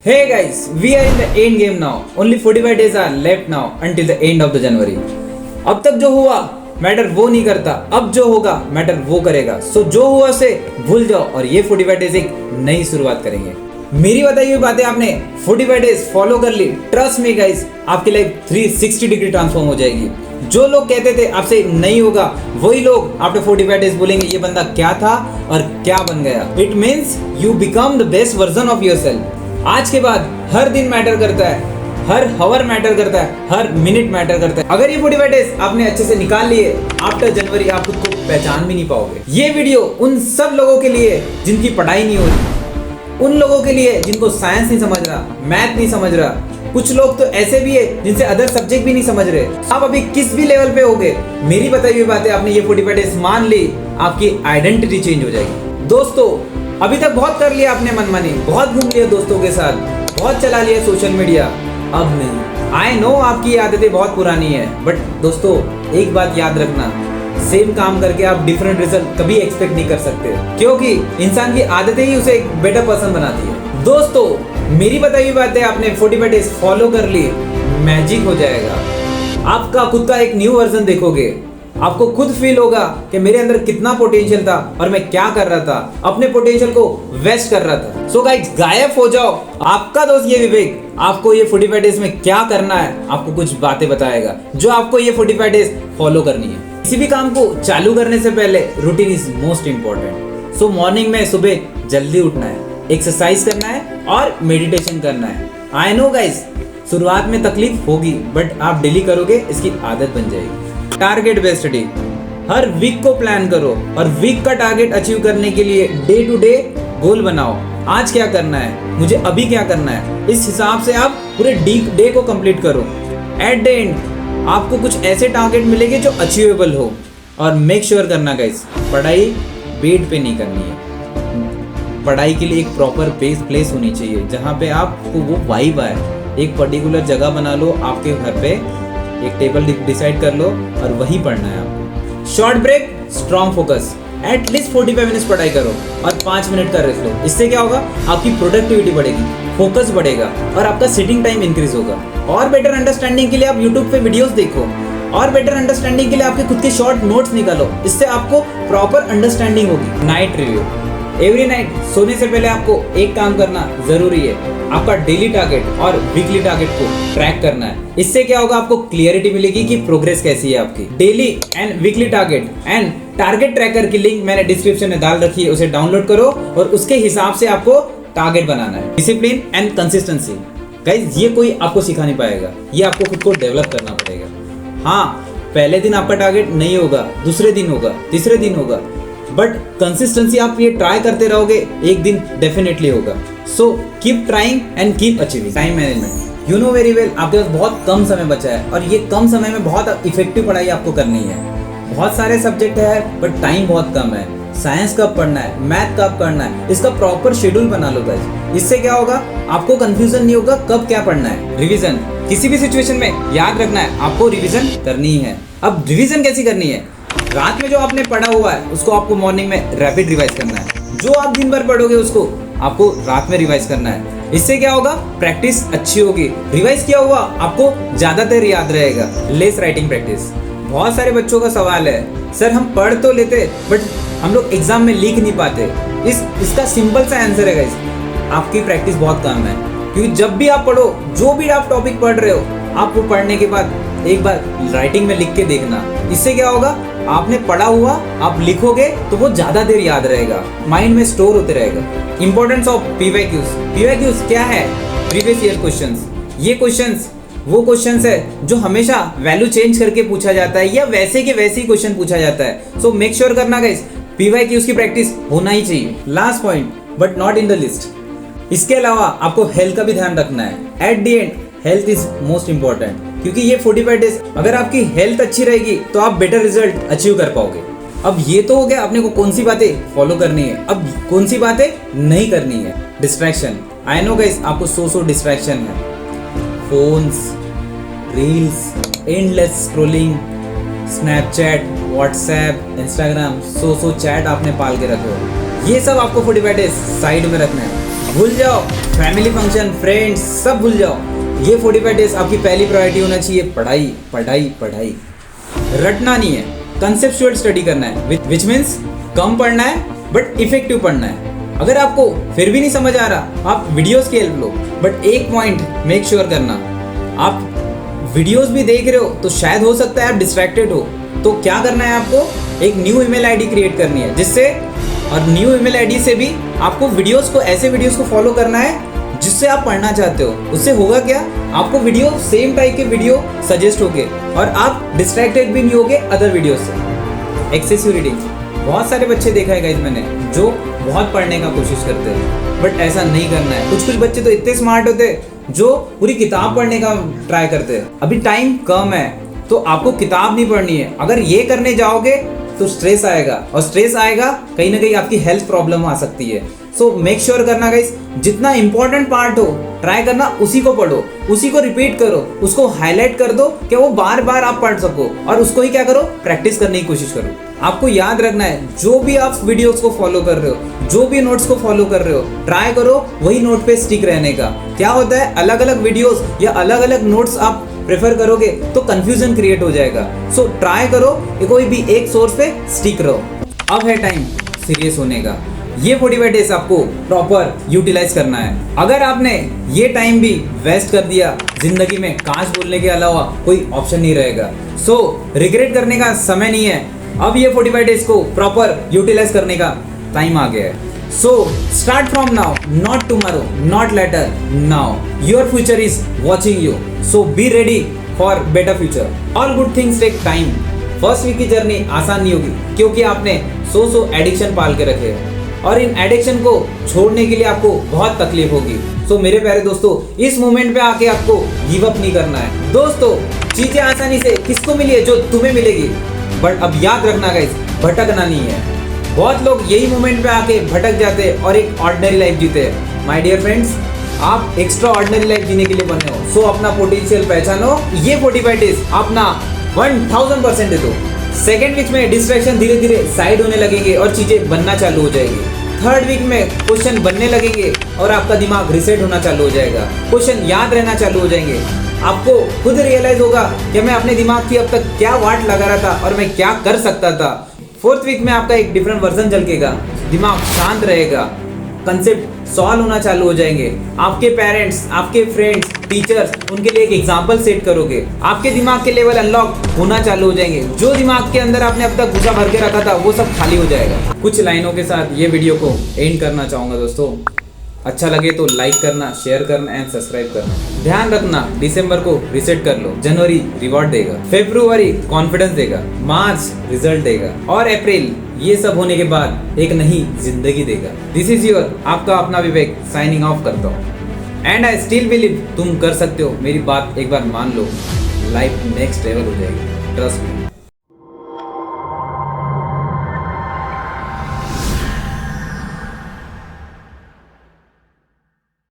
Hey guys, we are in the end game now. Only 45 days are left now until the end of the January. अब तक जो हुआ matter वो नहीं करता, अब जो होगा मैटर वो करेगा. सो जो हुआ उसे भूल जाओ और ये 45 डेज एक नई शुरुआत करेंगे. मेरी बताई हुई बातें आपने 45 डेज फॉलो कर ली. ट्रस्ट मी गाइस, आपकी लाइफ 360 डिग्री ट्रांसफॉर्म हो जाएगी. जो लोग कहते थे आपसे नहीं होगा, वही लोग आफ्टर 45 डेज बोलेंगे ये बंदा क्या था और क्या बन गया. It means you become the best version of yourself. आज के बाद हर दिन मैटर करता है, हर हावर मैटर करता है, हर मिनट मैटर करता है. अगर ये 45 डेज आपने अच्छे से निकाल लिए, आफ्टर जनवरी आप खुद को पहचान भी नहीं पाओगे. ये वीडियो उन सब लोगों के लिए जिनकी पढ़ाई नहीं हो रही, उन लोगों के लिए जिनको साइंस नहीं समझ रहा, मैथ नहीं समझ रहा. कुछ लोग तो ऐसे भी है जिनसे अदर सब्जेक्ट भी नहीं समझ रहे. आप अभी किस भी लेवल पे होगे, मेरी बताई हुई बातें आपने ये 45 डेज मान ली, आपकी आइडेंटिटी चेंज हो जाएगी. दोस्तों, अभी तक बहुत कर लिया आपने मनमानी, बहुत घूम लिया दोस्तों के साथ, बहुत चला लिया सोशल मीडिया. अब नहीं. आई नो आपकी आदतें बहुत पुरानी है, बट दोस्तों एक बात याद रखना, सेम काम करके आप डिफरेंट रिजल्ट कभी एक्सपेक्ट नहीं कर सकते, क्योंकि इंसान की आदतें ही उसे एक बेटर पर्सन बनाती है. दोस्तों, मेरी बताई हुई बातें आपने 45 डेज फॉलो कर ली, मैजिक हो जाएगा. आपका खुद का एक न्यू वर्जन देखोगे. आपको खुद फील होगा कि मेरे अंदर कितना पोटेंशियल था और मैं क्या कर रहा था, अपने पोटेंशियल को वेस्ट कर रहा था. सो गाइस, गायब हो जाओ. आपका दोस्त ये विवेक आपको ये 45 डेज में क्या करना है, आपको कुछ बातें बताएगा जो आपको ये 45 डेज फॉलो करनी है. किसी भी काम को चालू करने से पहले routine is most important. So morning में सुबह जल्दी उठना है, एक्सरसाइज करना है और मेडिटेशन करना है. आई नो गाइस, शुरुआत में तकलीफ होगी, बट आप डेली करोगे, इसकी आदत बन जाएगी. Target based study. हर वीक को प्लान करो और वीक का टारगेट अचीव करने के लिए डे टू डे गोल बनाओ. आज क्या करना है, मुझे अभी क्या करना है, इस हिसाब से आप पूरे डे को कंप्लीट करो. एट द एंड आपको कुछ ऐसे टारगेट मिलेंगे जो अचीवेबल हो. और मेक श्योर करना गाइस, पढ़ाई बेड पे नहीं करनी है. पढ़ाई के लिए एक प्रॉपर प्लेस होनी चाहिए जहाँ पे आपको वो वाइब आए. एक पर्टिकुलर जगह बना लो आपके घर पे, एक टेबल डिसाइड कर लो और वही पढ़ना है आपको. Short break, strong focus. At least 45 minutes पढ़ाई करो और 5 मिनट का रेस्ट लो. इससे क्या होगा, आपकी प्रोडक्टिविटी बढ़ेगी, फोकस बढ़ेगा और आपका सिटिंग टाइम इंक्रीज होगा. और बेटर अंडरस्टैंडिंग के लिए आप यूट्यूब पे वीडियोस देखो, और बेटर अंडरस्टैंडिंग के लिए आपके खुद के शॉर्ट नोट्स निकालो. इससे आपको प्रॉपर अंडरस्टैंडिंग होगी. Night review. एवरी नाइट सोने से पहले आपको एक काम करना जरूरी है, आपका डेली टारगेट और वीकली टारगेट को ट्रैक करना है. इससे क्या होगा, आपको क्लियरिटी मिलेगी कि प्रोग्रेस कैसी है आपकी. Daily and weekly target and target tracker की लिंक मैंने डिस्क्रिप्शन में डाल रखी है, उसे डाउनलोड करो और उसके हिसाब से आपको टारगेट बनाना है. Discipline and consistency. गाइस, ये कोई आपको सिखा नहीं पाएगा, ये आपको खुद को डेवलप करना पड़ेगा. हाँ, पहले दिन आपका टारगेट नहीं होगा, दूसरे दिन होगा, तीसरे दिन होगा, बट कंसिस्टेंसी आप ये ट्राई करते रहोगे, एक दिन डेफिनेटली होगा. So keep trying and keep achieving. Time management. You know very well, आपके पास बहुत कम समय बचा है और ये कम समय में बहुत इफेक्टिव पढ़ाई आपको करनी है. बहुत सारे सब्जेक्ट है बट टाइम बहुत कम है. साइंस कब पढ़ना है, मैथ कब पढ़ना है, इसका प्रॉपर शेड्यूल बना लो गाइस. इससे क्या होगा, आपको कंफ्यूजन नहीं होगा कब क्या पढ़ना है. रिवीजन. किसी भी सिचुएशन में याद रखना है, आपको रिवीजन करनी है. अब रिवीजन कैसी करनी है, रात में जो आपने पढ़ा हुआ है उसको आपको मॉर्निंग में रैपिड रिवाइज करना है. जो आप दिन भर पढ़ोगे उसको आपको रात में रिवाइज करना है. इससे क्या होगा, प्रैक्टिस अच्छी होगी. रिवाइज किया हुआ आपको ज्यादातर याद रहेगा. Less writing practice. बहुत सारे बच्चों का सवाल है, सर हम पढ़ तो लेते बट हम लोग एग्जाम में लिख नहीं पाते. इसका सिंपल सा आंसर है गाइस, आपकी प्रैक्टिस बहुत कम है. क्योंकि जब भी आप पढ़ो, जो भी आप टॉपिक पढ़ रहे हो, आप वो पढ़ने के बाद एक बार राइटिंग में लिख के देखना. इससे क्या होगा, आपने पढ़ा हुआ आप लिखोगे तो वो ज्यादा देर याद रहेगा, माइंड में स्टोर होते रहेगा. Importance of PYQs. पीवाईक्यूज क्या है, प्रीवियस ईयर क्वेश्चंस. ये क्वेश्चंस वो क्वेश्चंस है जो हमेशा वैल्यू चेंज करके पूछा जाता है या वैसे के वैसे ही क्वेश्चन पूछा जाता है. सो मेक श्योर करना गाइस, पीवाईक्यूज की प्रैक्टिस होना ही चाहिए. Last point but not in the list, इसके अलावा आपको हेल्थ का भी ध्यान रखना है. At the end health is most important, क्योंकि ये 45 डेज अगर आपकी हेल्थ अच्छी रहेगी तो आप बेटर रिजल्ट अचीव कर पाओगे. अब ये तो हो गया अपने को कौन सी बातें फॉलो करनी है, अब कौन सी बातें नहीं करनी है. डिस्ट्रैक्शन. आई नो गाइस, आपको सो डिस्ट्रैक्शन है. Phones, reels, endless scrolling, Snapchat, WhatsApp, Instagram, so chat आपने पाल के रखे हो. ये सब आपको 45 डेज साइड में रखना है. भूल जाओ. फैमिली फंक्शन, फ्रेंड्स सब भूल जाओ। ये 45 डेज आपकी पहली प्रायोरिटी होना चाहिए। पढ़ाई पढ़ाई पढ़ाई, रटना नहीं है, कंसेप्चुअल स्टडी करना है, विच मीन्स कम पढ़ना है बट इफेक्टिव पढ़ना है। अगर आपको फिर भी नहीं समझ आ रहा, आप वीडियोस की हेल्प लो, बट एक पॉइंट मेक श्योर करना, आप वीडियोस भी देख रहे हो तो शायद हो सकता है आप डिस्ट्रैक्टेड हो, तो क्या करना है आपको, एक न्यू ईमेल आईडी क्रिएट करनी है, जिससे और न्यू ईमेल आईडी से भी आपको वीडियोस को, ऐसे वीडियोस को फॉलो करना है जिससे आप पढ़ना चाहते हो। उससे होगा क्या, आपको वीडियो सेम टाइप के वीडियो सजेस्ट होंगे और आप डिस्ट्रैक्टेड भी नहीं होगे अदर वीडियो से। एक्सेसिव रीडिंग, बहुत सारे बच्चे देखा है गाइस मैंने जो बहुत पढ़ने का कोशिश करते हैं, बट ऐसा नहीं करना है। कुछ बच्चे तो इतने स्मार्ट होते हैं जो पूरी किताब पढ़ने का ट्राई करते हैं। अभी टाइम कम है तो आपको किताब नहीं पढ़नी है। अगर ये करने जाओगे तो स्ट्रेस आएगा, और स्ट्रेस आएगा कहीं ना कहीं आपकी हेल्थ प्रॉब्लम आ सकती है। सो मेक श्योर करना गाइस, जितना इंपॉर्टेंट पार्ट हो ट्राई करना उसी को पढ़ो, उसी को रिपीट करो, उसको हाईलाइट कर दो कि वो बार बार आप पढ़ सको, और उसको ही क्या करो, प्रैक्टिस करने की कोशिश करो। आपको याद रखना है, जो भी आप वीडियोस को फॉलो कर रहे हो, जो भी नोट्स को फॉलो कर रहे हो, ट्राई करो वही नोट पे स्टिक रहने का। क्या होता है, अलग अलग वीडियोस या अलग अलग नोट्स आप प्रेफर करोगे तो कंफ्यूजन क्रिएट हो जाएगा। सो ट्राई करो कोई भी एक सोर्स पे स्टिक रहो। अब है टाइम सीरियस होने का। ये 45 डेज आपको प्रॉपर यूटिलाइज करना है। अगर आपने ये टाइम भी वेस्ट कर दिया, जिंदगी में काश बोलने के अलावा कोई ऑप्शन नहीं रहेगा। सो रिग्रेट करने का समय नहीं है। अब ये 45 डेज को प्रॉपर यूटिलाइज करने का टाइम आ गया है। So start from now, not tomorrow, not later, now. Your future is watching you. So be ready for better future. All good things take time. First week की journey आसान नहीं होगी क्योंकि आपने सो एडिक्शन पाल के रखे हैं, और इन एडिक्शन को छोड़ने के लिए आपको बहुत तकलीफ होगी। सो मेरे प्यारे दोस्तों, इस मोमेंट पे आके आपको गिव अप नहीं करना है। दोस्तों, चीजें आसानी से किसको मिली है, जो तुम्हें मिलेगी, बट अब याद रखना गाइस, भटकना नहीं है। बहुत लोग यही मोमेंट पे आके भटक जाते हैं और एक ऑर्डिनरी लाइफ जीते हैं। माय डियर फ्रेंड्स, आप एक्स्ट्रा ऑर्डिनरी लाइफ जीने के लिए बने हो। सो अपना पोटेंशियल पहचानो। ये 45 डेज अपना 1000% दे दो। सेकेंड वीक में डिस्ट्रैक्शन धीरे धीरे साइड होने लगेंगे और चीजें बनना चालू हो जाएगी। थर्ड वीक में क्वेश्चन बनने लगेंगे और आपका दिमाग रिसेट होना चालू हो जाएगा। क्वेश्चन याद रहना चालू हो जाएंगे। आपको खुद रियलाइज होगा कि मैं अपने दिमाग की अब तक क्या वाट लगा रहा था और मैं क्या कर सकता था। फोर्थ वीक में आपका एक डिफरेंट वर्जन झलकेगा, दिमाग शांत रहेगा, कंसेप्ट सॉल्व होना चालू हो जाएंगे। आपके पेरेंट्स, आपके फ्रेंड्स, टीचर्स, उनके लिए एक एग्जाम्पल सेट करोगे। आपके दिमाग के लेवल अनलॉक होना चालू हो जाएंगे। जो दिमाग के अंदर आपने अब तक घुसा भर के रखा था वो सब खाली हो जाएगा। कुछ लाइनों के साथ ये वीडियो को एंड करना चाहूँगा दोस्तों। अच्छा लगे तो लाइक करना, शेयर करना एंड सब्सक्राइब करना। ध्यान रखना, दिसंबर को रिसेट कर लो, जनवरी रिवॉर्ड देगा, फरवरी कॉन्फिडेंस देगा, मार्च रिजल्ट देगा, और अप्रैल ये सब होने के बाद एक नई जिंदगी देगा। दिस इज योर आपका अपना विवेक साइनिंग ऑफ करता हूँ। एंड आई स्टिल बिलीव तुम कर सकते हो। मेरी बात एक बार मान लो, लाइफ नेक्स्ट लेवल हो जाएगी, ट्रस्ट मी।